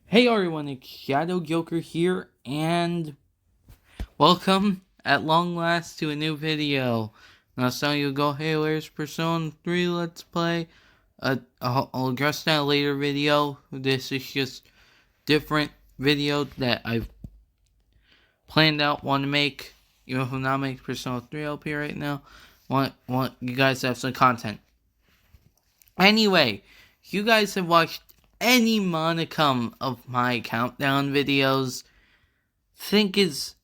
Hey everyone, it's Shadow Joker here, and welcome at long last to a new video. Now, some of you go, hey, where's Persona 3 Let's Play? I'll address that later video. This is just different video that I've planned out, want to make. Even if I'm not making Persona 3 LP right now, want you guys to have some content. Anyway, you guys have watched any monicum of my countdown videos. Think it's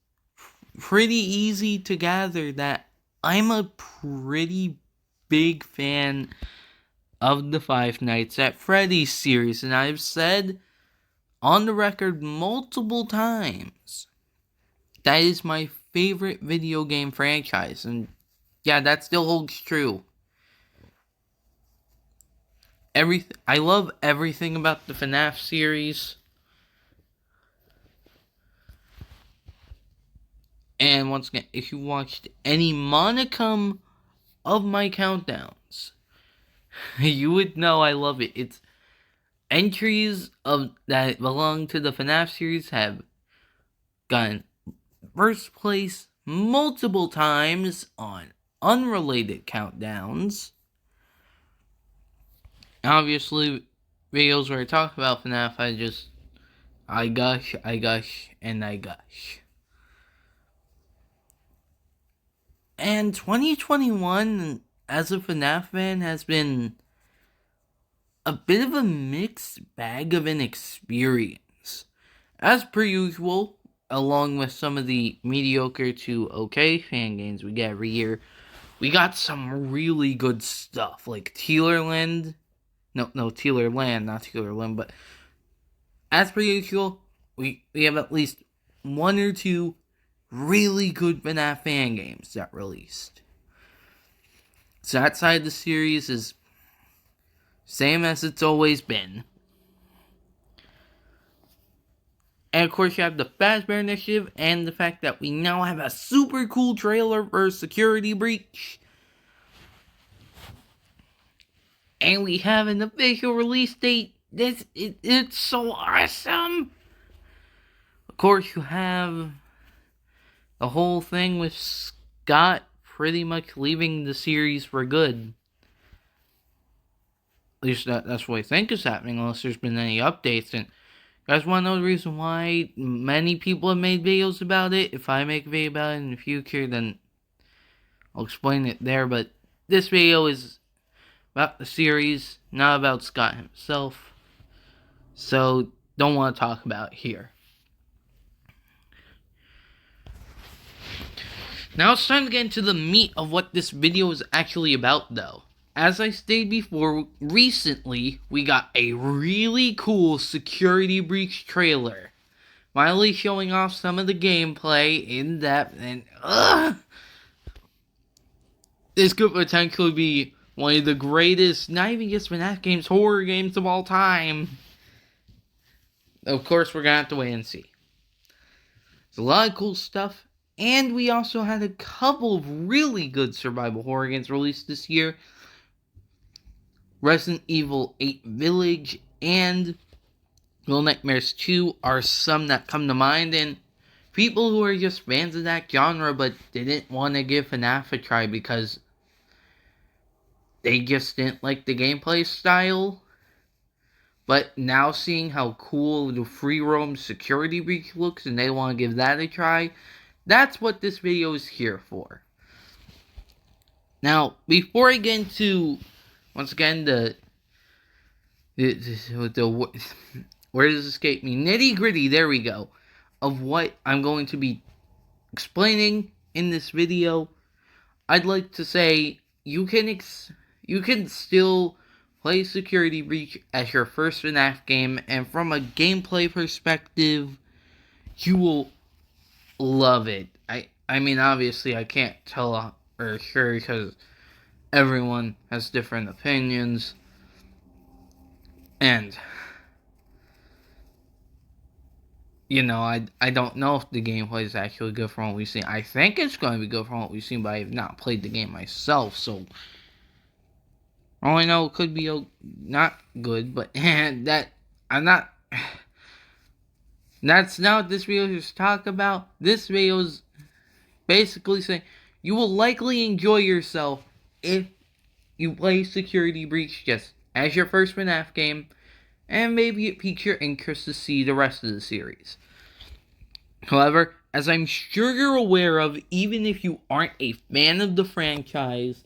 pretty easy to gather that I'm a pretty big fan of the Five Nights at Freddy's series, and I've said on the record multiple times that is my favorite video game franchise, and yeah, that still holds true. I love everything about the FNAF series. And once again, if you watched any monicum of my countdowns, you would know I love it. It's entries of that belong to the FNAF series have gotten first place multiple times on unrelated countdowns. Obviously, videos where I talk about FNAF, I gush, and I gush. And 2021, as a FNAF fan, has been a bit of a mixed bag of an experience. As per usual, along with some of the mediocre to okay fan games we get every year, we got some really good stuff, like Teelerland. No, Teelerland, not Teelerland, but as per usual, we have at least one or two really good FNAF fan games that released. So that side of the series is same as it's always been. And of course, you have the Fazbear Initiative and the fact that we now have a super cool trailer for Security Breach. And we have an official release date. It's so awesome. Of course, you have the whole thing with Scott pretty much leaving the series for good. At least that's what I think is happening, unless there's been any updates. And you guys want to know the reason why many people have made videos about it? If I make a video about it in the future, then I'll explain it there. But this video is about the series, not about Scott himself. So, don't want to talk about it here. Now it's time to get into the meat of what this video is actually about, though. As I stated before, recently we got a really cool Security Breach trailer. Finally showing off some of the gameplay in depth, and this could potentially be one of the greatest, not even just FNAF games, horror games of all time. Of course, we're gonna have to wait and see. There's a lot of cool stuff, and we also had a couple of really good survival horror games released this year. Resident Evil 8 Village and Little Nightmares 2 are some that come to mind, and people who are just fans of that genre but didn't want to give FNAF a try because they just didn't like the gameplay style. But now seeing how cool the free roam Security Breach looks and they want to give that a try, that's what this video is here for. Now, before I get into, once again, the where does escape me? Nitty gritty, there we go, of what I'm going to be explaining in this video, I'd like to say you can still play Security Breach as your first FNAF game, and from a gameplay perspective, you will love it. I mean, obviously, I can't tell for sure because everyone has different opinions, and you know, I don't know if the gameplay is actually good from what we've seen. I think it's going to be good from what we've seen, but I have not played the game myself, so all I know, it could be not good, but that I'm not. That's not what this video is talk about. This video is basically saying you will likely enjoy yourself if you play Security Breach just as your first FNAF game, and maybe it piques your interest to see the rest of the series. However, as I'm sure you're aware of, even if you aren't a fan of the franchise,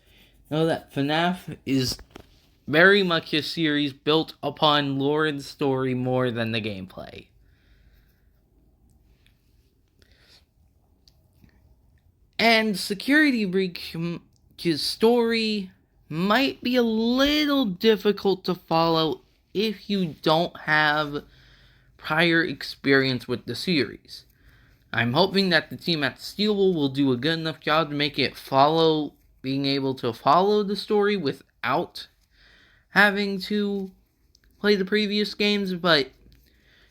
know that FNAF is very much a series built upon lore and story more than the gameplay. And Security Breach's story might be a little difficult to follow if you don't have prior experience with the series. I'm hoping that the team at Steelwool will do a good enough job to make it being able to follow the story without having to play the previous games, but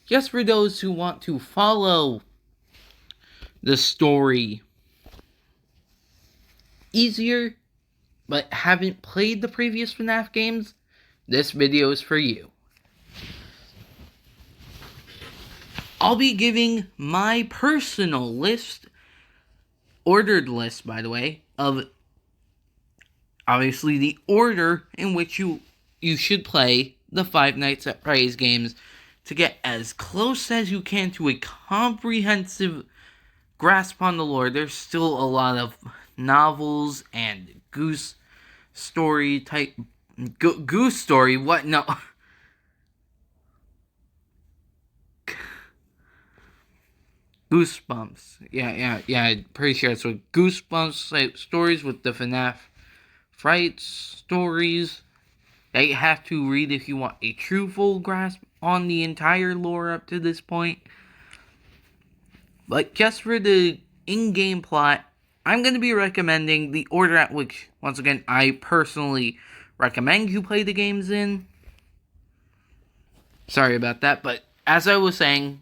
just for those who want to follow the story easier, but haven't played the previous FNAF games, this video is for you. I'll be giving my personal list, ordered list by the way, of obviously the order in which you should play the Five Nights at Freddy's games to get as close as you can to a comprehensive grasp on the lore. There's still a lot of novels and Goose Story type... Goose Story? What? No. Goosebumps. Yeah, pretty sure it's what Goosebumps type stories with the FNAF Fright stories that you have to read if you want a true full grasp on the entire lore up to this point. But just for the in-game plot, I'm going to be recommending the order at which, once again, I personally recommend you play the games in. Sorry about that, but as I was saying,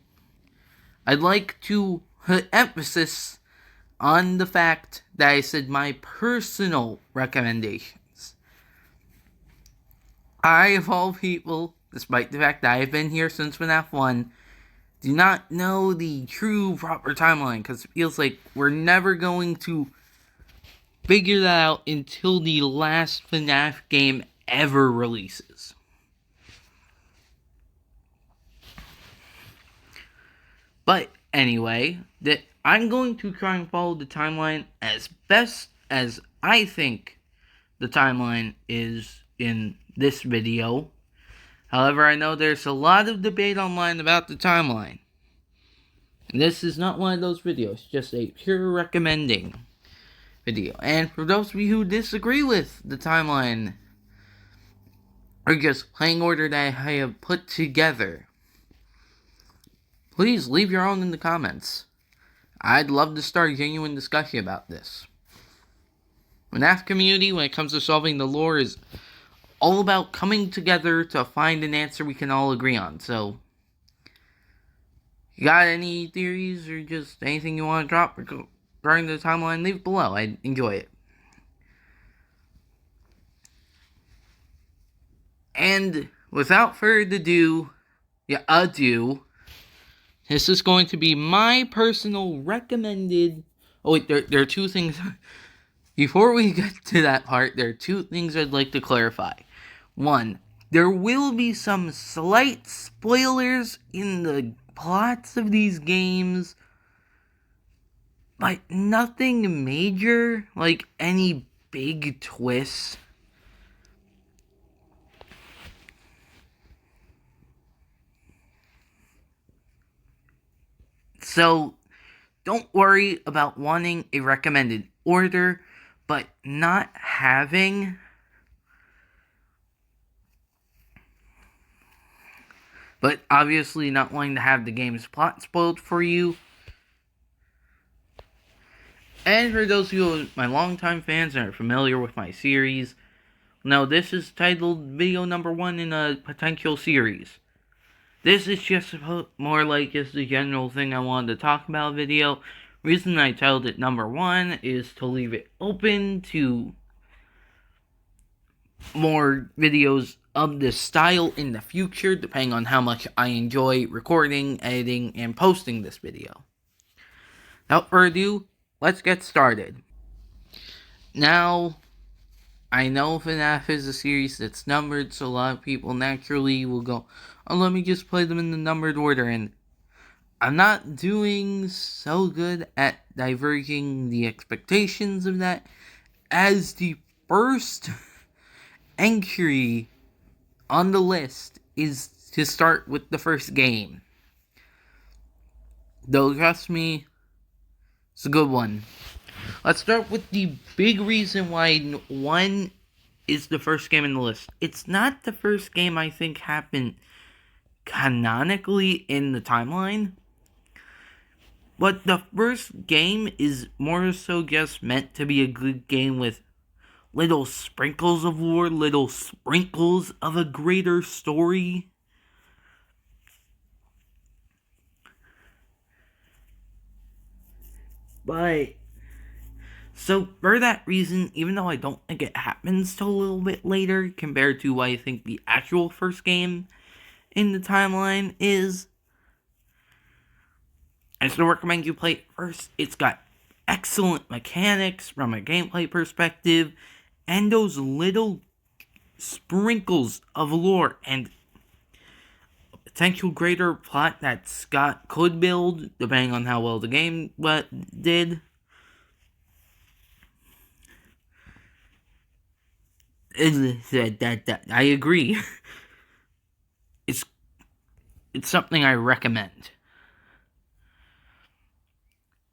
I'd like to put emphasis on the fact that I said my personal recommendations. I, of all people, despite the fact that I've been here since FNAF 1, do not know the true proper timeline, because it feels like we're never going to figure that out until the last FNAF game ever releases. But anyway, I'm going to try and follow the timeline as best as I think the timeline is in this video. However, I know there's a lot of debate online about the timeline. And this is not one of those videos, just a pure recommending video. And for those of you who disagree with the timeline, or just playing order that I have put together, please leave your own in the comments. I'd love to start a genuine discussion about this. The FNAF community, when it comes to solving the lore, is all about coming together to find an answer we can all agree on. So, you got any theories or just anything you want to drop regarding the timeline, leave it below. I'd enjoy it. And without further ado, this is going to be my personal recommended... Oh wait, there are two things... Before we get to that part, there are two things I'd like to clarify. One, there will be some slight spoilers in the plots of these games, but nothing major, like any big twists. So, don't worry about wanting a recommended order, but not having... But obviously not wanting to have the game's plot spoiled for you. And for those of you, my longtime fans and are familiar with my series, no, this is titled video number 1 in a potential series. This is just more like just the general thing I wanted to talk about video. Reason I titled it number 1 is to leave it open to more videos of this style in the future, depending on how much I enjoy recording, editing, and posting this video. Without further ado, let's get started. Now, I know FNAF is a series that's numbered, so a lot of people naturally will go, oh, let me just play them in the numbered order, and I'm not doing so good at diverging the expectations of that, as the first entry on the list is to start with the first game. Though, trust me, it's a good one. Let's start with the big reason why 1 is the first game in the list. It's not the first game I think happened canonically in the timeline, but the first game is more so just meant to be a good game with little sprinkles of lore, little sprinkles of a greater story. But, so for that reason, even though I don't think it happens till a little bit later compared to what I think the actual first game in the timeline is, I still recommend you play it first. It's got excellent mechanics from a gameplay perspective, and those little sprinkles of lore and potential greater plot that Scott could build, depending on how well the game did. I agree. It's something I recommend.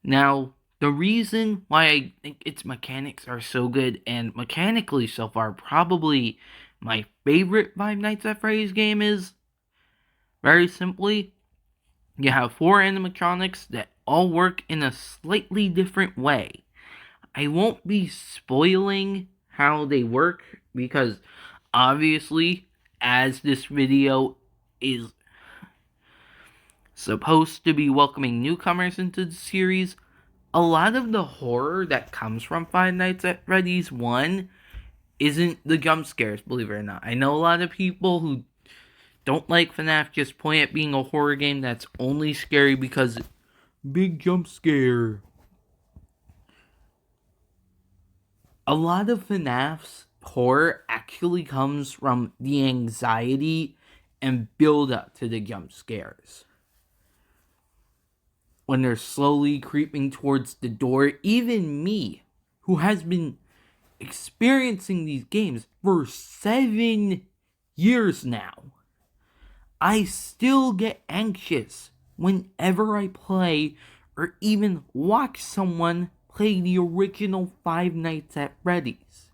Now, the reason why I think its mechanics are so good, and mechanically so far probably my favorite Five Nights at Freddy's game, is very simply, you have 4 animatronics that all work in a slightly different way. I won't be spoiling how they work, because obviously, as this video is supposed to be welcoming newcomers into the series, a lot of the horror that comes from Five Nights at Freddy's 1 isn't the jump scares, believe it or not. I know a lot of people who don't like FNAF just point at being a horror game that's only scary because big jump scare. A lot of FNAF's horror actually comes from the anxiety and build up to the jump scares. When they're slowly creeping towards the door, even me, who has been experiencing these games for 7 years now, I still get anxious whenever I play or even watch someone play the original Five Nights at Freddy's.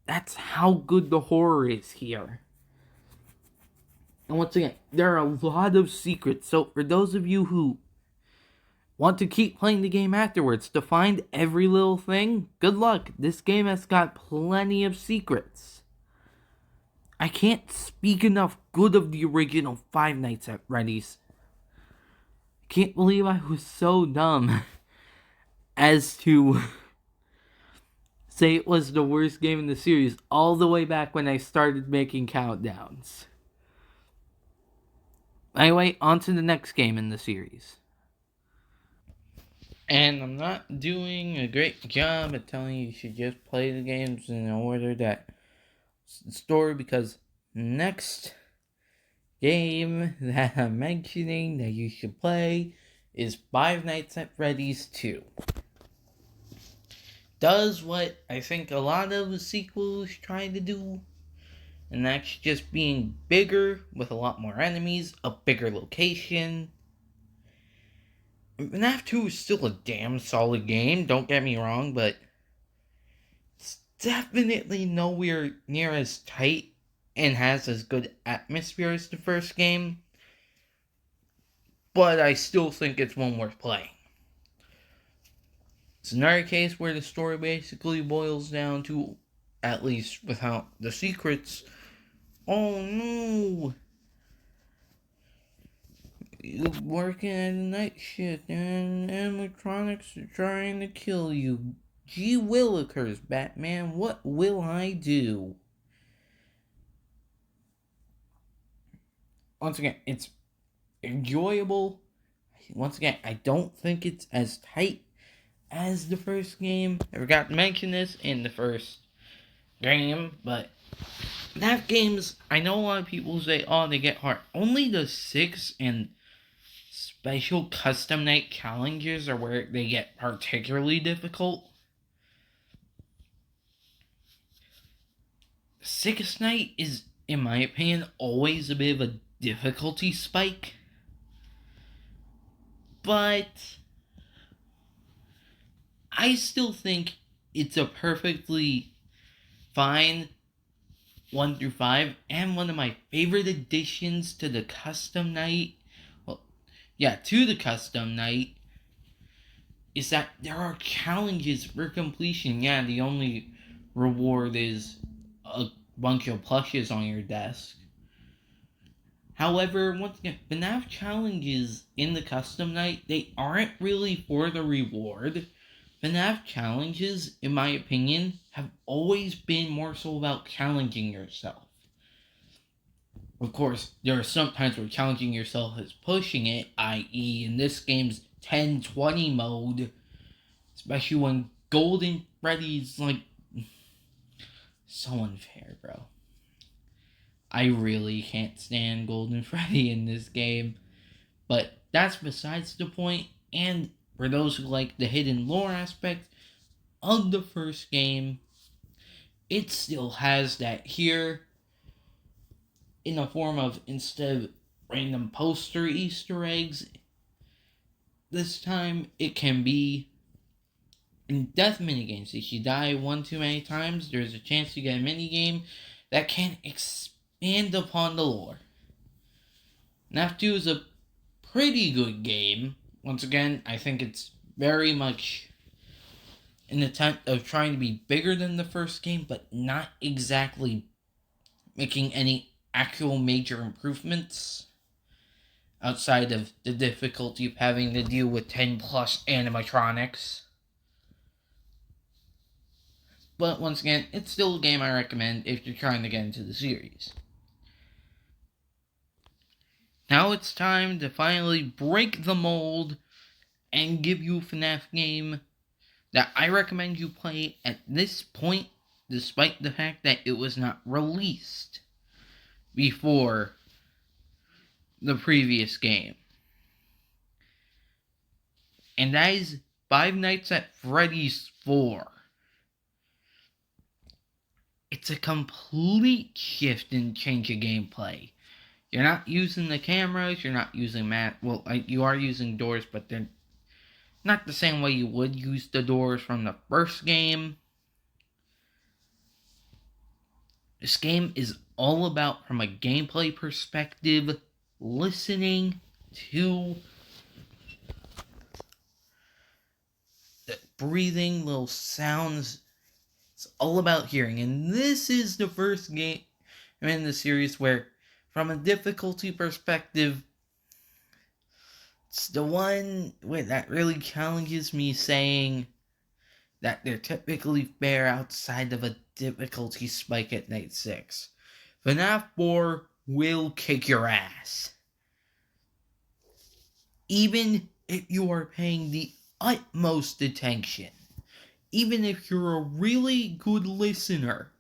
That's how good the horror is here. And once again, there are a lot of secrets, so for those of you who want to keep playing the game afterwards to find every little thing, good luck. This game has got plenty of secrets. I can't speak enough good of the original Five Nights at Freddy's. I can't believe I was so dumb as to say it was the worst game in the series all the way back when I started making countdowns. Anyway, on to the next game in the series. And I'm not doing a great job at telling you should just play the games in the order that story, because next game that I'm mentioning that you should play is Five Nights at Freddy's 2. Does what I think a lot of the sequels try to do, and that's just being bigger with a lot more enemies, a bigger location. FNAF 2 is still a damn solid game, don't get me wrong, but it's definitely nowhere near as tight and has as good atmosphere as the first game. But I still think it's one worth playing. It's another case where the story basically boils down to, at least without the secrets, oh no, you're working at a night shift and animatronics are trying to kill you. Gee willikers, Batman, what will I do? once again, it's enjoyable. Once again, I don't think it's as tight as the first game. I forgot to mention this in the first game, but FNAF games, I know a lot of people say, oh, they get hard. Only the 6 and special custom night challenges are where they get particularly difficult. 6th night is, in my opinion, always a bit of a difficulty spike. But I still think it's a perfectly fine 1 through 5, and one of my favorite additions to the custom night, to the custom night, is that there are challenges for completion. Yeah, the only reward is a bunch of plushes on your desk. However, once again, FNAF challenges in the custom night, they aren't really for the reward. FNAF challenges, in my opinion, have always been more so about challenging yourself. Of course, there are some times where challenging yourself is pushing it, i.e. in this game's 10-20 mode, especially when Golden Freddy's like so unfair, bro. I really can't stand Golden Freddy in this game, but that's besides the point. And for those who like the hidden lore aspect of the first game, it still has that here in the form of, instead of random poster Easter eggs, this time it can be in death minigames. If you die one too many times, there's a chance you get a minigame that can expand upon the lore. FNAF 2 is a pretty good game. Once again, I think it's very much an attempt of trying to be bigger than the first game, but not exactly making any actual major improvements outside of the difficulty of having to deal with 10 plus animatronics. But once again, it's still a game I recommend if you're trying to get into the series. Now it's time to finally break the mold and give you a FNAF game that I recommend you play at this point, despite the fact that it was not released before the previous game. And that is Five Nights at Freddy's 4. It's a complete shift and change of gameplay. You're not using the cameras, you're not using you are using doors, but they're not the same way you would use the doors from the first game. This game is all about, from a gameplay perspective, listening to the breathing little sounds. It's all about hearing. And this is the first game in the series where, from a difficulty perspective, it's the one that really challenges me, saying that they're typically fair outside of a difficulty spike at night 6. FNAF 4 will kick your ass. Even if you are paying the utmost attention. Even if you're a really good listener.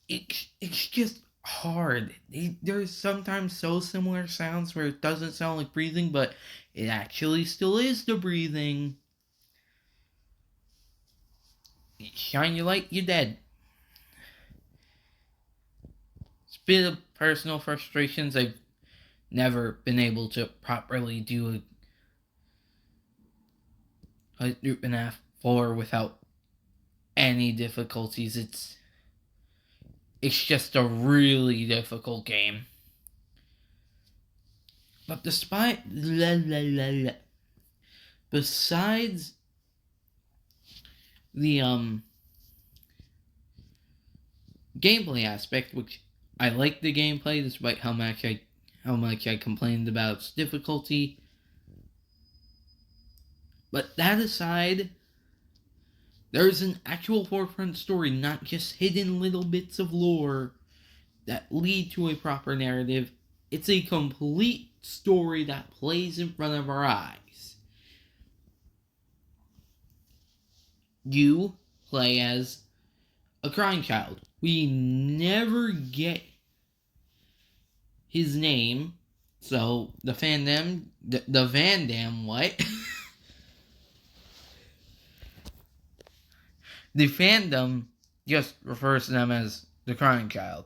It's just hard. There's sometimes so similar sounds where it doesn't sound like breathing, but it actually still is the breathing. Shine your light, you're dead. It's a bit of personal frustrations. I've never been able to properly do a FNAF 4 without any difficulties. It's just a really difficult game. But besides the gameplay aspect, which I like the gameplay despite how much I complained about its difficulty. But that aside, there's an actual forefront story, not just hidden little bits of lore that lead to a proper narrative It's a complete story that plays in front of our eyes. You play as a crying child. We never get his name, so the fandom, the fandom, what? The fandom just refers to them as the crying child.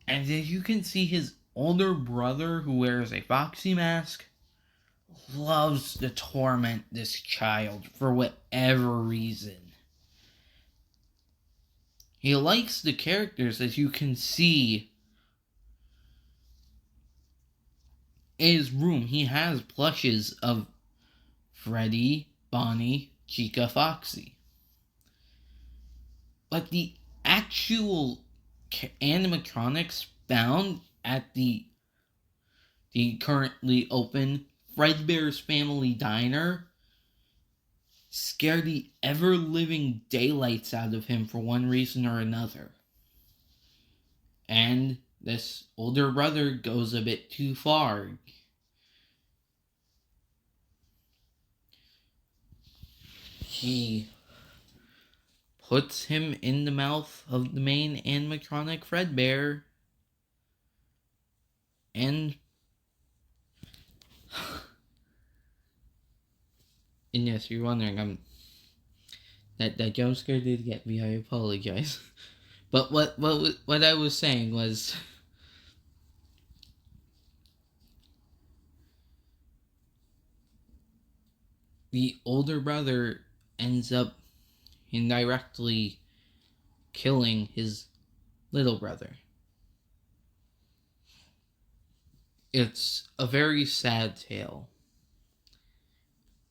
And as you can see, his older brother, who wears a foxy mask, loves to torment this child for whatever reason. He likes the characters, as you can see in his room. He has plushes of Freddy, Bonnie, Chica, Foxy. But the actual animatronics found at the currently open Fredbear's Family Diner scare the ever-living daylights out of him for one reason or another. And this older brother goes a bit too far. He puts him in the mouth of the main animatronic Fredbear. And yes, you're wondering, that jump scare did get me. I apologize. But what I was saying was, the older brother ends up indirectly killing his little brother. It's a very sad tale,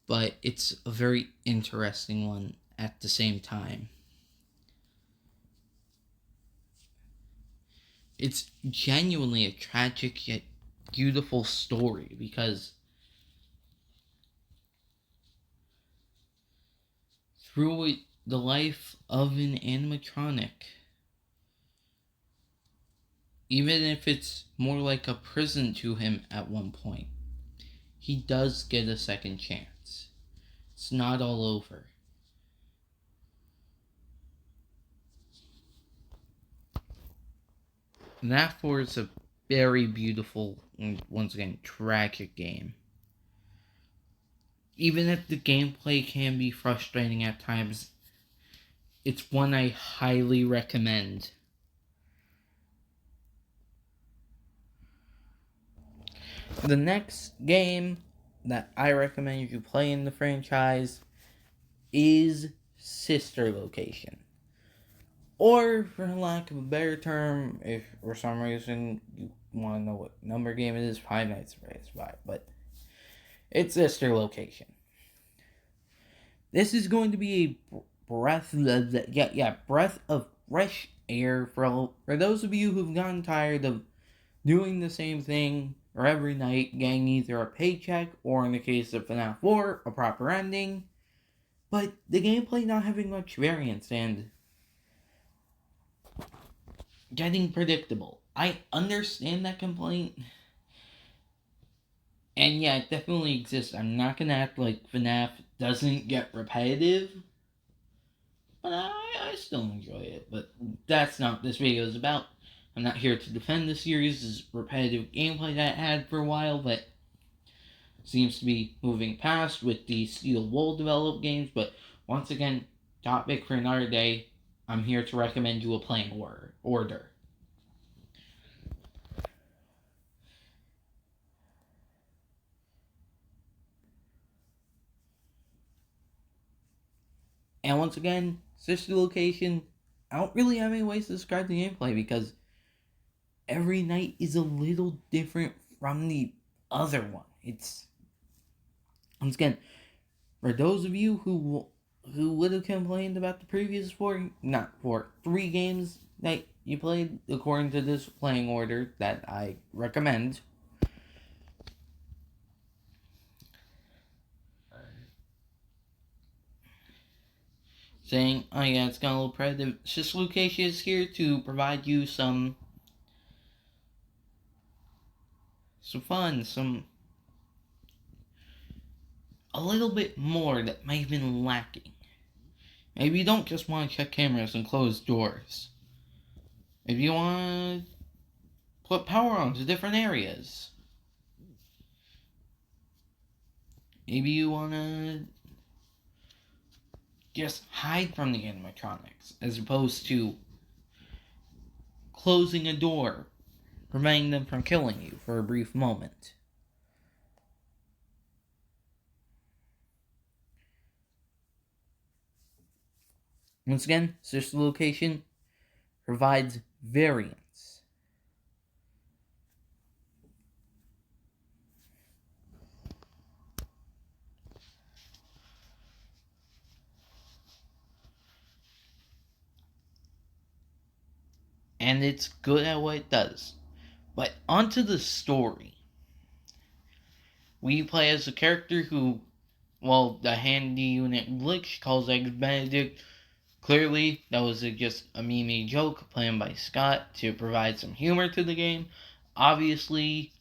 but it's a very interesting one at the same time. It's genuinely a tragic yet beautiful story, because through the life of an animatronic, even if it's more like a prison to him at one point, he does get a second chance. It's not all over. That for is a very beautiful and, once again, tragic game. Even if the gameplay can be frustrating at times, it's one I highly recommend. The next game that I recommend you play in the franchise is Sister Location. Or, for lack of a better term, if for some reason you want to know what number game it is, Five Nights at Freddy's 5. But it's Sister Location. This is going to be a breath of fresh air for those of you who've gotten tired of doing the same thing or every night, getting either a paycheck or, in the case of FNAF 4, a proper ending, but the gameplay not having much variance and getting predictable. I understand that complaint, and yeah, it definitely exists. I'm not gonna act like FNAF doesn't get repetitive, but I still enjoy it. But that's not what this video is about. I'm not here to defend the series' repetitive gameplay that it had for a while, but seems to be moving past with the Steel Wool developed games. But once again, topic for another day. I'm here to recommend you a playing order. And once again, Sister Location, I don't really have any ways to describe the gameplay because every night is a little different from the other one. It's, once again, for those of you who would have complained about the previous 3 games that you played according to this playing order that I recommend, saying, oh yeah, it's got a little predative. Sis Lucasia is here to provide you some fun, a little bit more that might have been lacking. Maybe you don't just want to check cameras and close doors. Maybe you want to put power on to different areas. Maybe you want to just hide from the animatronics as opposed to closing a door, preventing them from killing you for a brief moment. Once again, Sister Location provides variance. And it's good at what it does. But onto the story. We play as a character who, well, the handy unit glitch calls Eggs Benedict. Clearly, that was just a meme joke planned by Scott to provide some humor to the game. Obviously,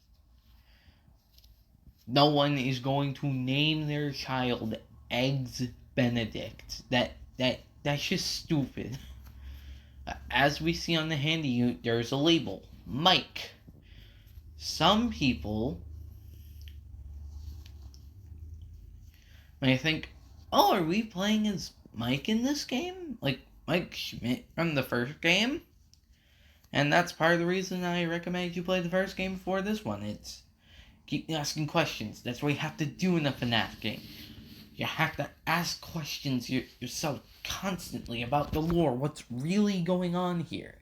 no one is going to name their child Eggs Benedict. That's just stupid. As we see on the handy unit, there's a label, Mike. Some people may think, oh, are we playing as Mike in this game? Like Mike Schmidt from the first game? And that's part of the reason I recommend you play the first game before this one. It's keep asking questions. That's what you have to do in a FNAF game. You have to ask questions yourself constantly about the lore, what's really going on here.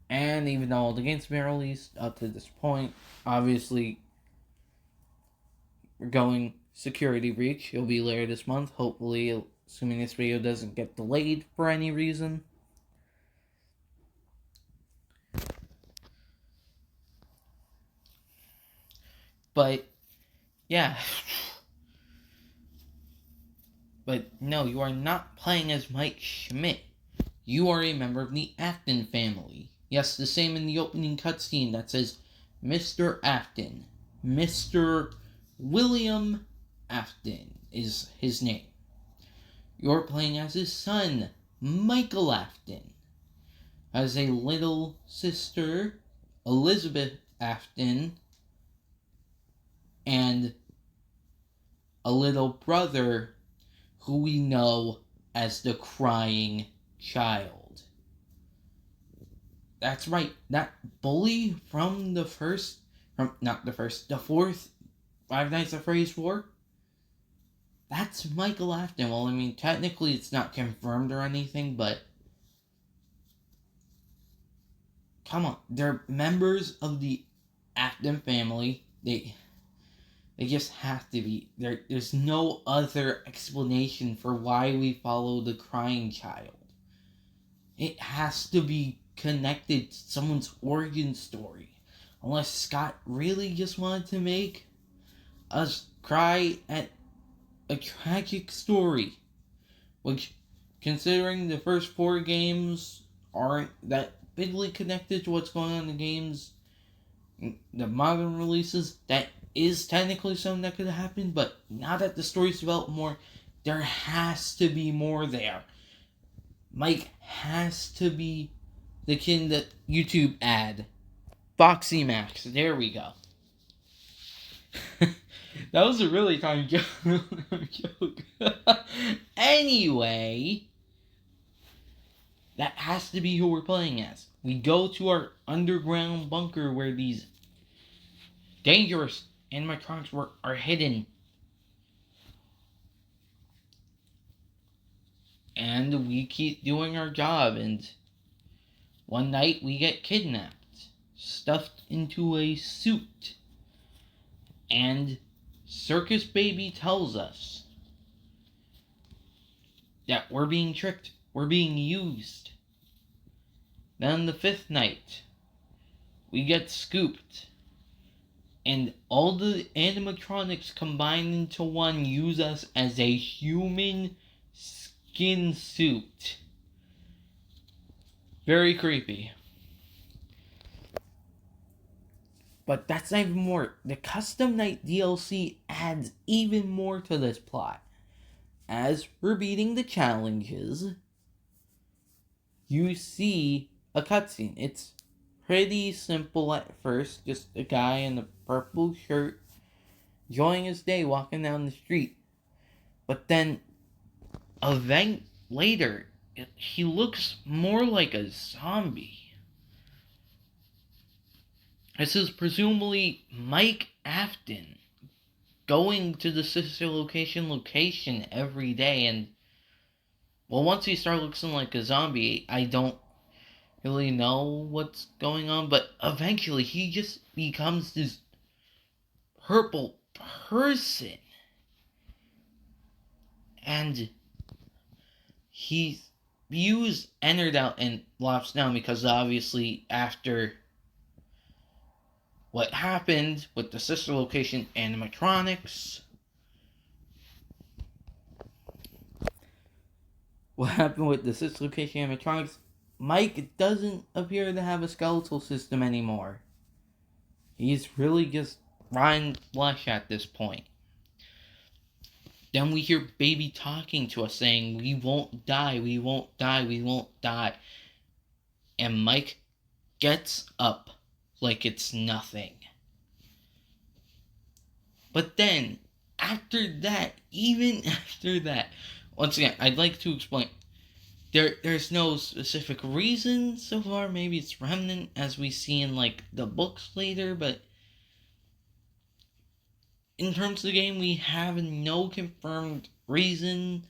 And even though all the games have been released up to this point, obviously we're going Security Breach. It'll be later this month, hopefully, assuming this video doesn't get delayed for any reason. But, yeah. But no, you are not playing as Mike Schmidt. You are a member of the Afton family. Yes, the same in the opening cutscene that says Mr. Afton. Mr. William Afton is his name. You're playing as his son, Michael Afton. As a little sister, Elizabeth Afton. And a little brother who we know as the Crying Child. That's right, that bully from the fourth Five Nights at Freddy's 4, that's Michael Afton. Well, I mean, technically it's not confirmed or anything, but come on, they're members of the Afton family. They just have to be. There's no other explanation for why we follow the Crying Child. It has to be connected to someone's origin story. Unless Scott really just wanted to make us cry at a tragic story. Which, considering the first 4 games aren't that bigly connected to what's going on in the games, the modern releases, that is technically something that could happen, but now that the story's developed more, there has to be more there. Mike has to be the kid in the YouTube ad. Foxy Max, there we go. That was a really tiny joke. Anyway, that has to be who we're playing as. We go to our underground bunker where these dangerous animatronics are hidden. And we keep doing our job, and one night we get kidnapped, stuffed into a suit, and Circus Baby tells us that we're being tricked, we're being used. Then the 5th night, we get scooped, and all the animatronics combined into one use us as a human skin suit. Very creepy. But that's not even more. The Custom Night DLC adds even more to this plot. As we're beating the challenges, you see a cutscene. It's pretty simple at first. Just a guy in a purple shirt enjoying his day walking down the street. But then, event later, he looks more like a zombie. This is presumably Mike Afton going to the sister location every day, and well, once he starts looking like a zombie, I don't really know what's going on, but eventually he just becomes this purple person, and he views entered out and lops down because obviously after what happened with the sister location animatronics. What happened with the sister location animatronics? Mike doesn't appear to have a skeletal system anymore. He's really just rotten flesh at this point. Then we hear Baby talking to us saying, "We won't die, we won't die, we won't die." And Mike gets up like it's nothing. But then, even after that, once again, I'd like to explain. There's no specific reason so far. Maybe it's Remnant, as we see in like the books later, but in terms of the game, we have no confirmed reason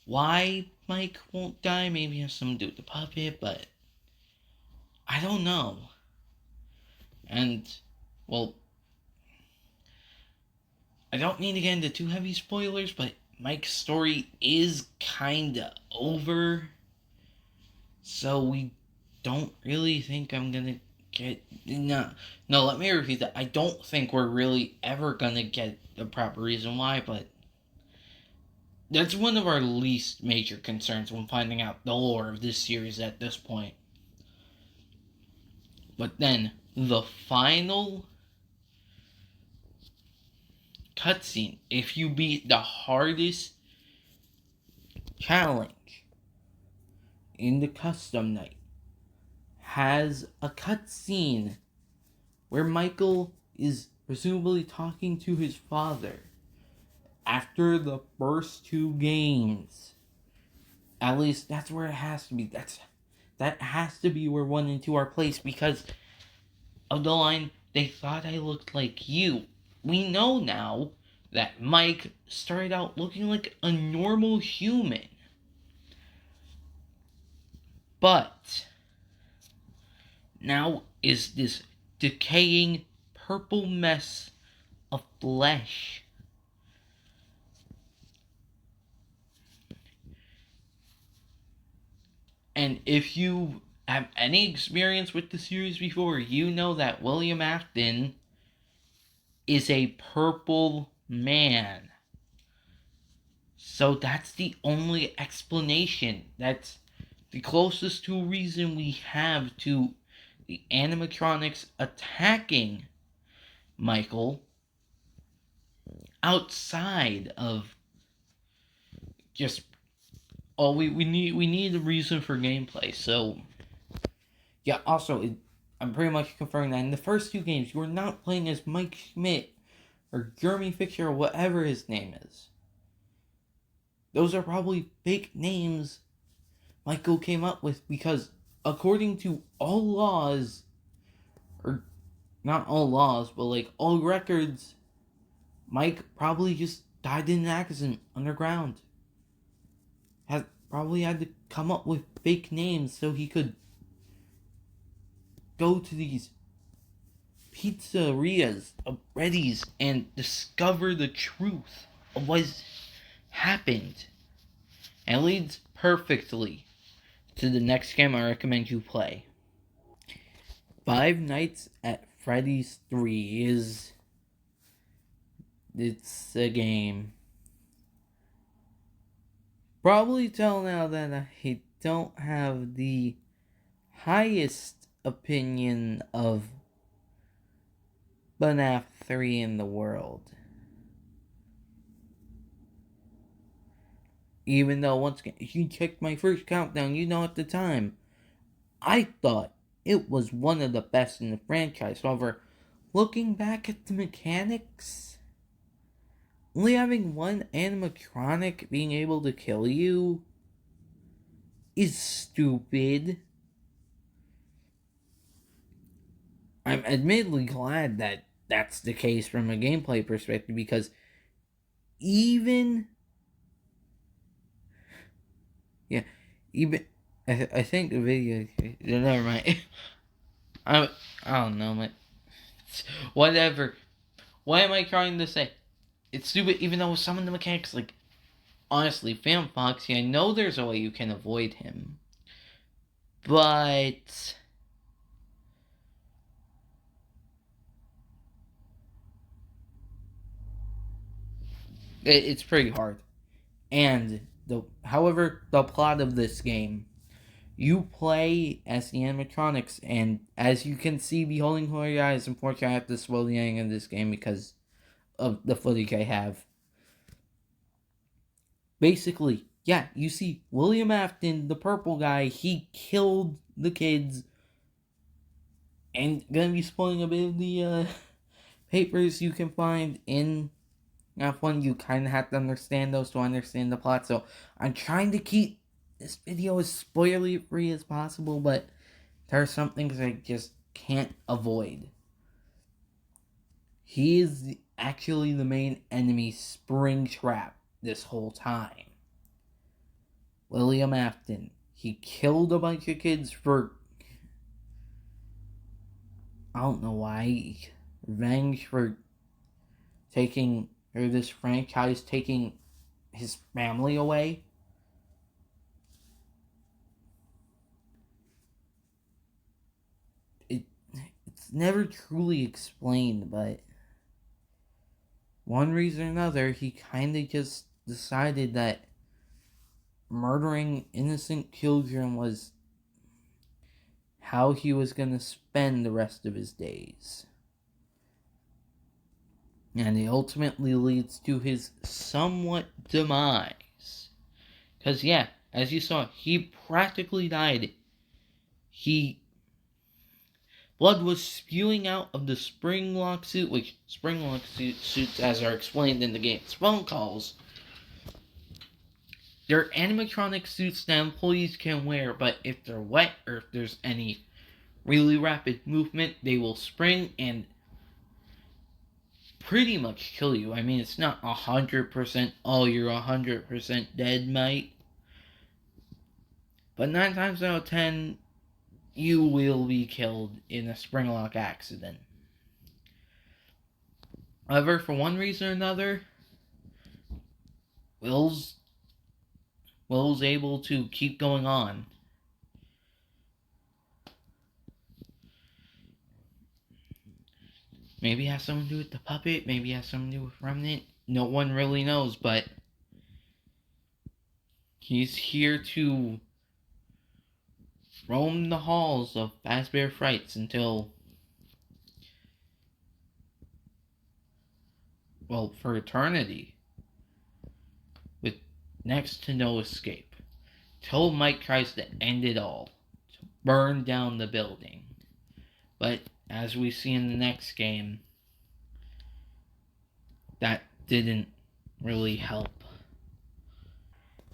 why Mike won't die. Maybe it has something to do with the puppet, but I don't know. And, well, I don't need to get into too heavy spoilers, but Mike's story is kinda over. So we don't really think I'm gonna get... No, let me repeat that. I don't think we're really ever gonna get the proper reason why, but that's one of our least major concerns when finding out the lore of this series at this point. But then, the final cutscene, if you beat the hardest challenge in the Custom Night, has a cutscene where Michael is presumably talking to his father after the first two games. At least that's where it has to be. That has to be where 1 and 2 are placed because of the line, "They thought I looked like you." We know now that Mike started out looking like a normal human. But now is this decaying purple mess of flesh. And if you have any experience with the series before, you know that William Afton is a purple man. So that's the only explanation. That's the closest to reason we have to the animatronics attacking Michael outside of just we need a reason for gameplay. So yeah, also I'm pretty much confirming that in the first two games you are not playing as Mike Schmidt or Jeremy Fisher or whatever his name is. Those are probably fake names Michael came up with because according to all laws, or not all laws, but like all records, Mike probably just died in an accident underground. Probably had to come up with fake names so he could go to these pizzerias of Reddy's and discover the truth of what happened. And it leads perfectly to the next game I recommend you play. Five Nights at Freddy's 3 it's a game. probably tell now that I don't have the highest opinion of FNAF 3 in the world. Even though, once again, if you checked my first countdown, you know at the time, I thought it was one of the best in the franchise. However, looking back at the mechanics, only having one animatronic being able to kill you is stupid. I'm admittedly glad that that's the case from a gameplay perspective, because even yeah, even I think the video. Never mind. I don't know, man. Whatever. What am I trying to say? It's stupid, even though some of the mechanics, like, honestly, Phantom Foxy, I know there's a way you can avoid him, but it's pretty hard. And however, the plot of this game, you play as the animatronics, and as you can see, beholding who your eyes. Unfortunately, I have to slow the ending of this game because of the footage I have. Basically, yeah, you see William Afton, the purple guy, he killed the kids, and gonna be spoiling a bit of the papers you can find in F1. You kind of have to understand those to understand the plot, so I'm trying to keep this video as spoiler free as possible, but there are some things I just can't avoid. He is actually the main enemy, Springtrap, this whole time. William Afton. He killed a bunch of kids for, I don't know why, revenge for taking, or this franchise taking his family away. It's never truly explained, but one reason or another, he kind of just decided that murdering innocent children was how he was going to spend the rest of his days. And it ultimately leads to his somewhat demise. Because, yeah, as you saw, he practically died. Blood was spewing out of the Springlock suit, which Springlock suits, as are explained in the game's phone calls, they're animatronic suits that employees can wear, but if they're wet or if there's any really rapid movement, they will spring and pretty much kill you. I mean, it's not 100%, oh, you're 100% dead, mate. But 9 times out of 10, you will be killed in a Springlock accident. However, for one reason or another, Will's able to keep going on. Maybe it has something to do with the puppet, maybe it has something to do with Remnant. No one really knows, but he's here to roam the halls of Fazbear Frights until, well, for eternity, with next to no escape, till Mike tries to end it all, to burn down the building. But as we see in the next game, that didn't really help.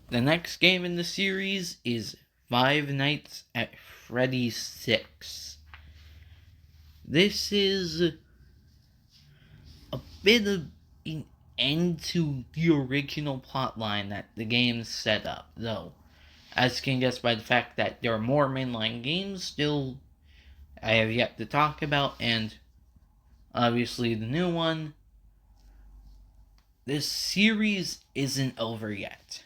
The next game in the series is Five Nights at Freddy's 6. This is a bit of an end to the original plotline that the game set up, though, as you can guess by the fact that there are more mainline games still I have yet to talk about, and obviously the new one. This series isn't over yet.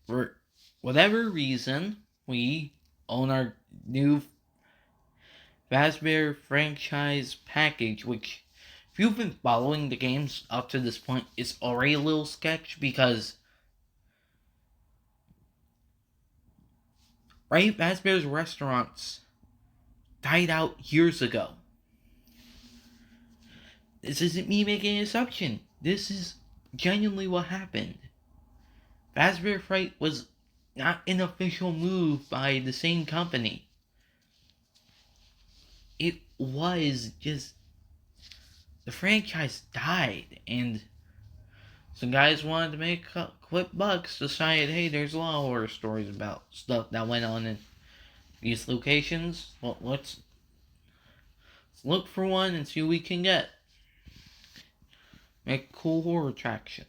For whatever reason, we own our new Fazbear franchise package, which if you've been following the games up to this point, it's already a little sketch because right, Fazbear's restaurants died out years ago. This isn't me making an assumption. This is genuinely what happened. Fazbear Fright was not an official move by the same company. It was just the franchise died, and some guys wanted to make quick bucks. Decided, hey, there's a lot of horror stories about stuff that went on in these locations. Well, let's look for one and see what we can get. Make a cool horror attraction.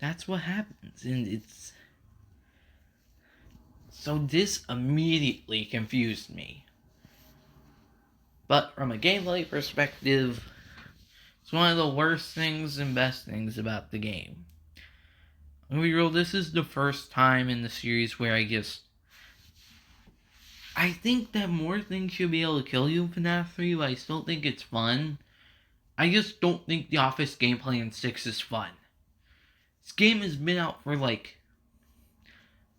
That's what happens, and it's so this immediately confused me. But from a gameplay perspective, it's one of the worst things and best things about the game. I'm gonna be real, this is the first time in the series where I think that more things should be able to kill you in FNAF 3, but I still think it's fun. I just don't think the Office gameplay in 6 is fun. This game has been out for like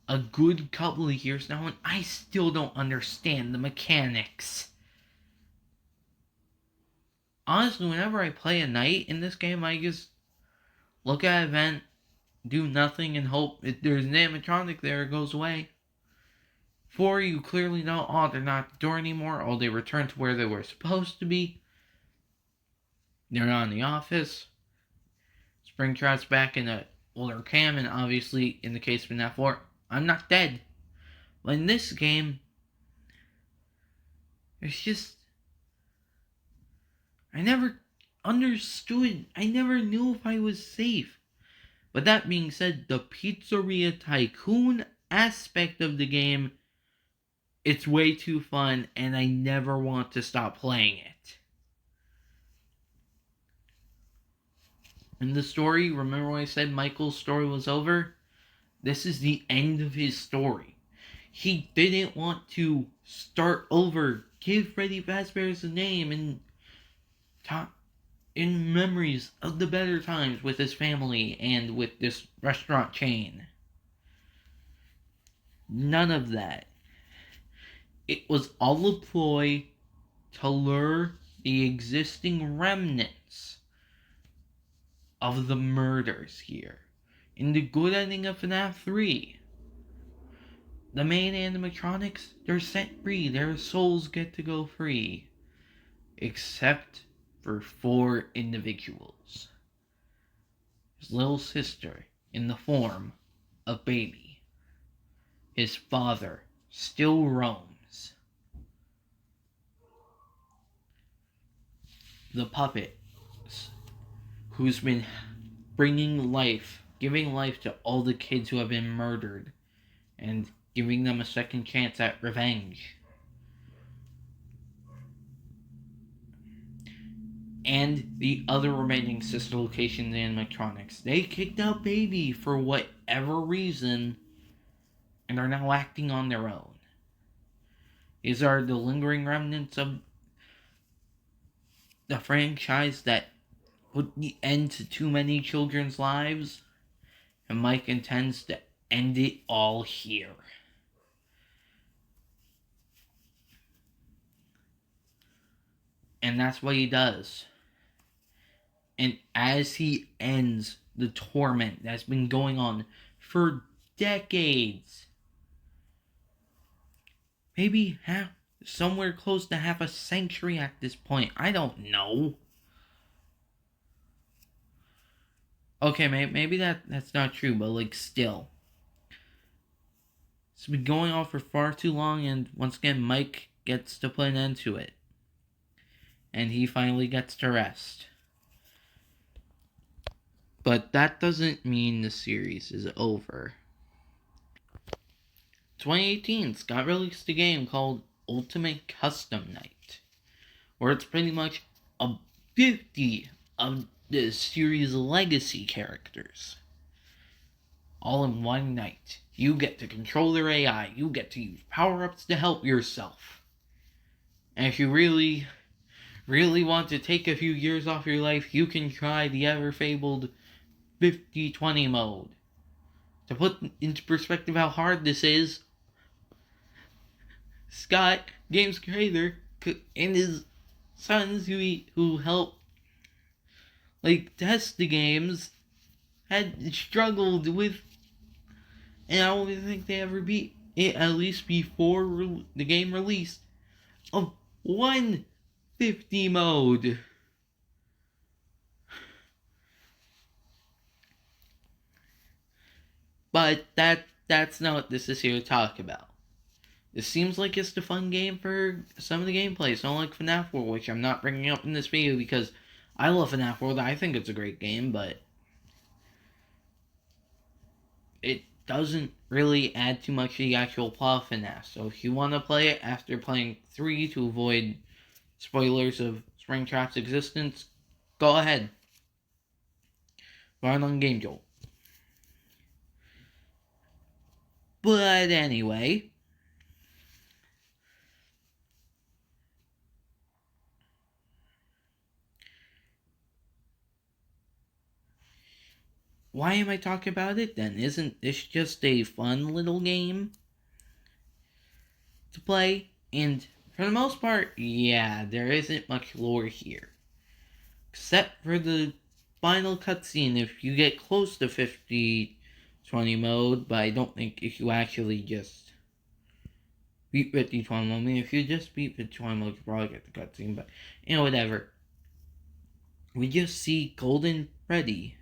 a good couple of years now, and I still don't understand the mechanics. Honestly, whenever I play a night in this game, I just look at an event, do nothing, and hope if there's an animatronic there, it goes away. 4, you clearly know, oh, they're not at the door anymore, oh, they returned to where they were supposed to be. They're not in the office. Springtrap's back in the older cam, and obviously, in the case of FNAF 4, I'm not dead. But in this game, it's just, I never understood. I never knew if I was safe. But that being said, the Pizzeria Tycoon aspect of the game, it's way too fun, and I never want to stop playing it. In the story, remember when I said Michael's story was over? This is the end of his story. He didn't want to start over, give Freddy Fazbear's a name, and talk in memories of the better times with his family and with this restaurant chain. None of that. It was all a ploy to lure the existing remnants of the murders here. In the good ending of FNAF 3, the main animatronics, they're set free. Their souls get to go free. Except for 4 individuals. His little sister, in the form of Baby. His father still roams. The puppet, who's been bringing life, giving life to all the kids who have been murdered, and giving them a second chance at revenge. And the other remaining sister locations and animatronics. They kicked out Baby for whatever reason, and are now acting on their own. These are the lingering remnants of the franchise that put the end to too many children's lives, and Mike intends to end it all here. And that's what he does. And as he ends the torment that's been going on for decades, maybe somewhere close to half a century at this point, I don't know. Okay, maybe that's not true, but like still. It's been going on for far too long, and once again, Mike gets to put an end to it. And he finally gets to rest. But that doesn't mean the series is over. 2018, Scott released a game called Ultimate Custom Night, where it's pretty much a 50 of the series' legacy characters, all in one night. You get to control their AI, you get to use power-ups to help yourself. And if you really, really want to take a few years off your life, you can try the ever-fabled 50-20 mode. To put into perspective how hard this is, Scott, game's creator, and his sons who helped test the games had struggled with, and I don't even think they ever beat it, at least before the game released, of 150 mode. But that's not what this is here to talk about. This seems like it's the fun game for some of the gameplay. It's not like FNAF World, which I'm not bringing up in this video because I love FNAF World. I think it's a great game, but it doesn't really add too much to the actual plot of FNAF. So if you want to play it after playing 3 to avoid spoilers of Springtrap's existence, go ahead. Run on Game Jolt. But anyway, why am I talking about it then? Isn't this just a fun little game to play? And for the most part, yeah, there isn't much lore here. Except for the final cutscene if you get close to 50-20 mode, but I don't think if you actually just beat 50-20 mode. I mean, if you just beat 50-20 mode, you probably get the cutscene, but, whatever. We just see Golden Freddy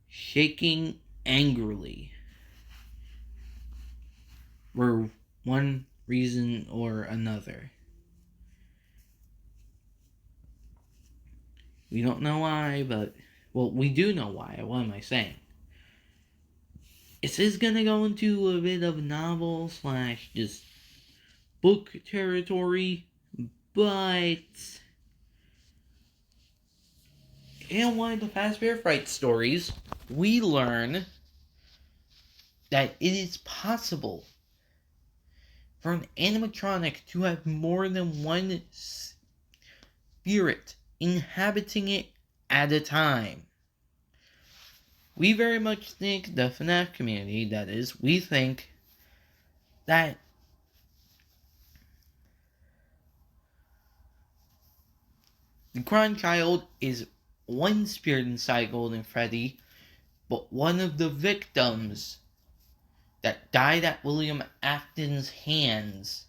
shaking angrily for one reason or another. We don't know why, but, well, we do know why. What am I saying? This is gonna go into a bit of novel / just book territory, but in one of the Fazbear Fright stories, we learn that it is possible for an animatronic to have more than one spirit inhabiting it at a time. We very much think, the FNAF community, that is, we think that the Crying Child is one spirit inside Golden Freddy, but one of the victims that died at William Afton's hands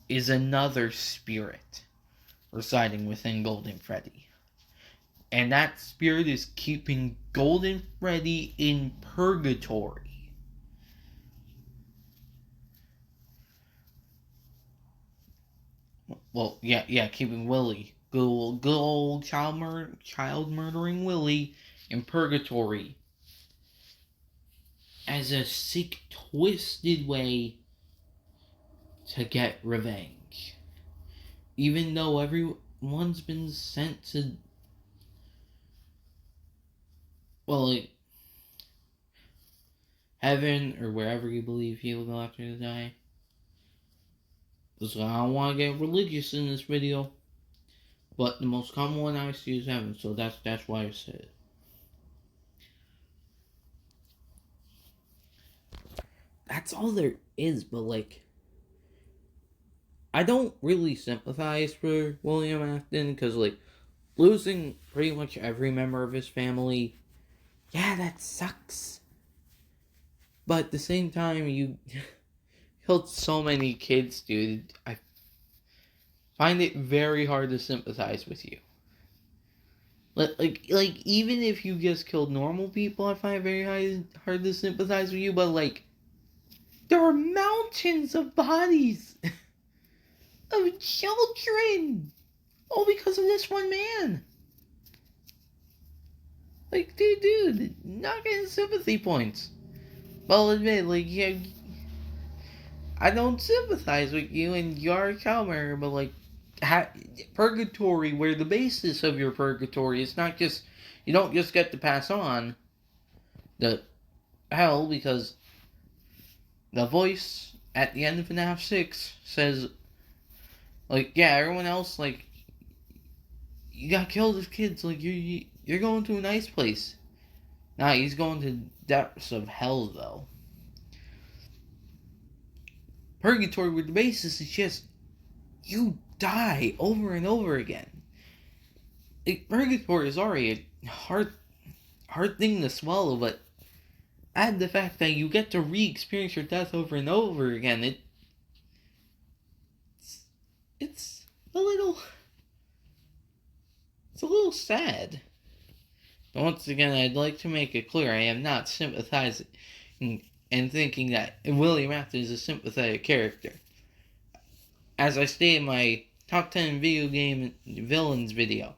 is another spirit residing within Golden Freddy. And that spirit is keeping Golden Freddy in purgatory. Well, yeah, keeping Willie, good old child murdering Willie, in purgatory as a sick, twisted way to get revenge. Even though everyone's been sent to, heaven or wherever you believe he'll go after they die. So I don't want to get religious in this video, but the most common one I see is heaven, so that's why I said it. That's all there is, but I don't really sympathize for William Afton, because losing pretty much every member of his family, yeah, that sucks. But at the same time, you killed so many kids, dude. I find it very hard to sympathize with you. Even if you just killed normal people, I find it very hard to sympathize with you. But there are mountains of bodies of children, all because of this one man. Dude, not getting sympathy points. But I'll admit, yeah, I don't sympathize with you, and you're a child murderer, but purgatory, where the basis of your purgatory is not just, you don't just get to pass on the hell because the voice at the end of FNAF 6 says, like, yeah, everyone else, like, you got killed as kids, like, you're going to a nice place. Nah, he's going to depths of hell, though. Purgatory, where the basis is just, you die over and over again. Purgatory is already a hard thing to swallow, but add the fact that you get to re-experience your death over and over again, it's a little sad. But once again, I'd like to make it clear I am not sympathizing and thinking that William Afton is a sympathetic character. As I stated in my top 10 video game villains video,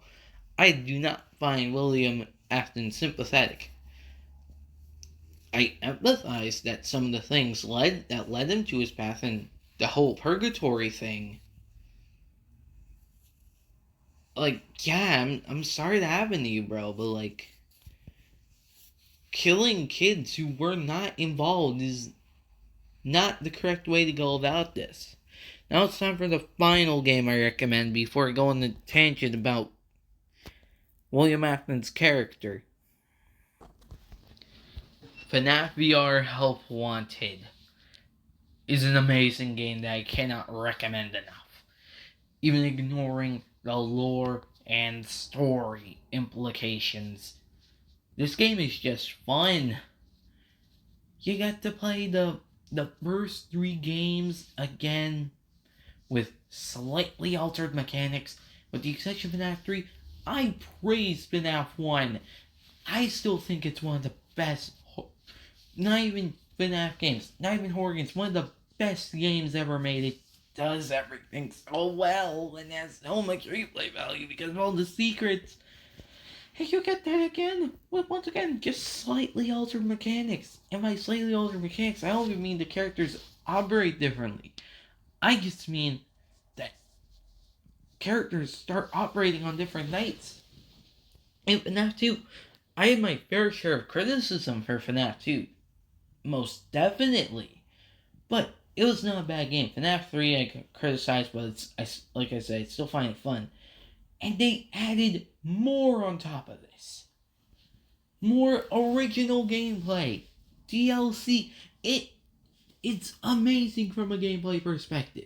I do not find William Afton sympathetic. I empathize that some of the things led him to his path, and the whole purgatory thing. Like, yeah, I'm sorry that happened to you, bro, but like, killing kids who were not involved is not the correct way to go about this. Now it's time for the final game I recommend before I go on the tangent about William Afton's character. FNAF VR Help Wanted is an amazing game that I cannot recommend enough. Even ignoring the lore and story implications, this game is just fun. You get to play the first 3 games again with slightly altered mechanics. With the exception of FNAF 3, I praise FNAF 1. I still think it's one of the best, not even FNAF games, not even horror games, one of the best games ever made. It does everything so well and has so much replay value because of all the secrets. And you get that again with, once again, just slightly altered mechanics. And by slightly altered mechanics, I don't even mean the characters operate differently. I just mean that characters start operating on different nights. In FNAF 2, I had my fair share of criticism for FNAF 2. Most definitely. But it was not a bad game. FNAF 3 I criticized, but like I said, I still find it fun. And they added more on top of this. More original gameplay. DLC. It's amazing from a gameplay perspective.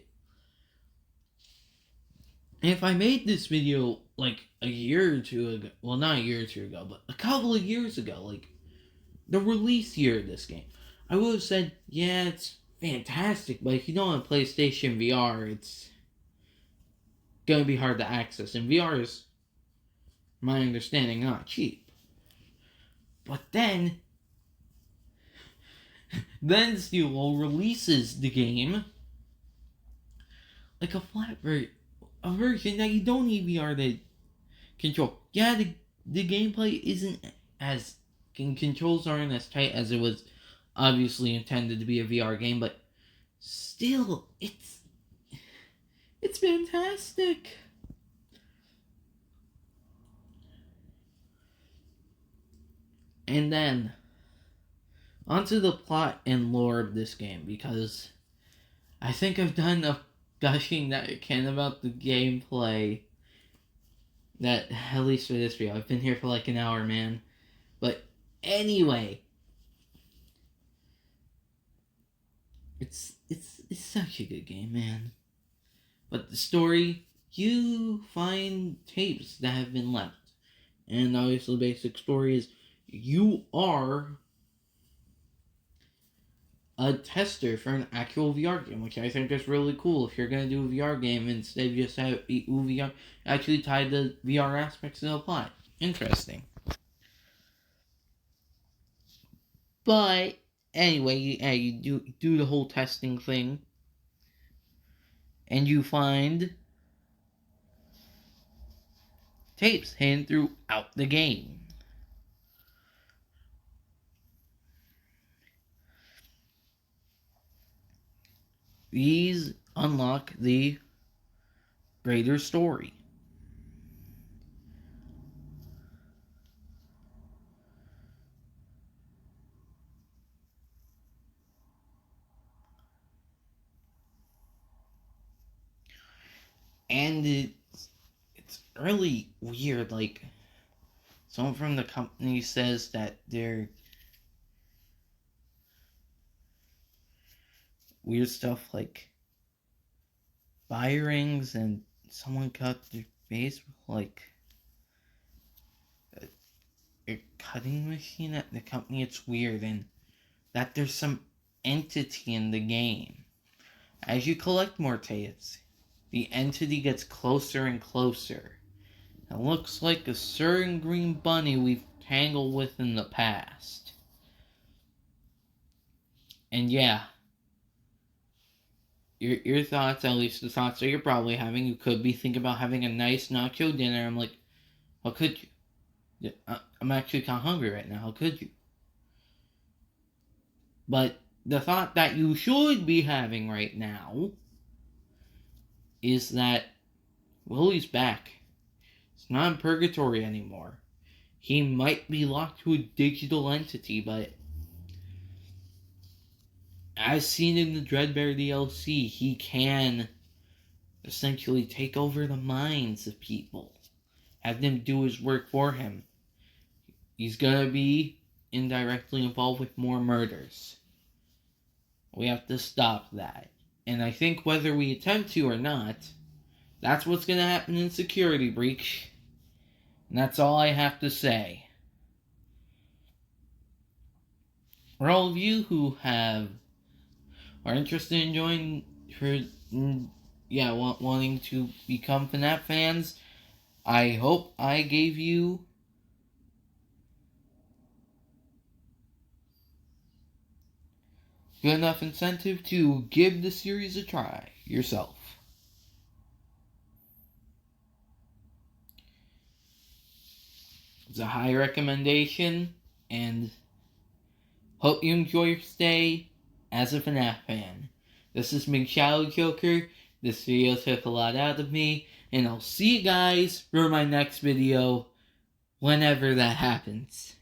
And if I made this video like a year or two ago, well, not a year or two ago, but a couple of years ago, like the release year of this game, I would have said, yeah, it's fantastic, but if you don't have PlayStation VR, it's gonna be hard to access. And VR is, my understanding, not cheap. But then Steel releases the game like a a version that you don't need VR to control. Yeah, the gameplay isn't as, controls aren't as tight as it was obviously intended to be a VR game, but still, it's fantastic. And then, onto the plot and lore of this game, because I think I've done enough gushing that I can about the gameplay. That, at least for this video, I've been here for like an hour, man. But anyway, it's such a good game, man. But the story, you find tapes that have been left. And obviously the basic story is you are a tester for an actual VR game, which I think is really cool. If you're going to do a VR game, instead of just have it be VR, actually tie the VR aspects to the plot. Interesting. But anyway, you do the whole testing thing, and you find tapes hidden throughout the game. These unlock the greater story. And it's really weird. Like, someone from the company says that they're weird stuff like firings, and someone cut their face with like a cutting machine at the company. It's weird, and that there's some entity in the game. As you collect more tapes, the entity gets closer and closer. It looks like a certain green bunny we've tangled with in the past. And yeah, your thoughts, at least the thoughts that you're probably having, you could be thinking about having a nice nacho dinner. I'm like, how could you? I'm actually kind of hungry right now. How could you? But the thought that you should be having right now is that Willie's back. He's not in purgatory anymore. He might be locked to a digital entity, but as seen in the Dreadbear DLC, he can essentially take over the minds of people, have them do his work for him. He's gonna be indirectly involved with more murders. We have to stop that. And I think whether we attempt to or not, that's what's gonna happen in Security Breach. And that's all I have to say. For all of you who are interested in joining, wanting to become FNAF fans, I hope I gave you good enough incentive to give the series a try yourself. It's a high recommendation, and hope you enjoy your stay as a FNAF fan. This is McShadowJoker. This video took a lot out of me, and I'll see you guys for my next video, whenever that happens.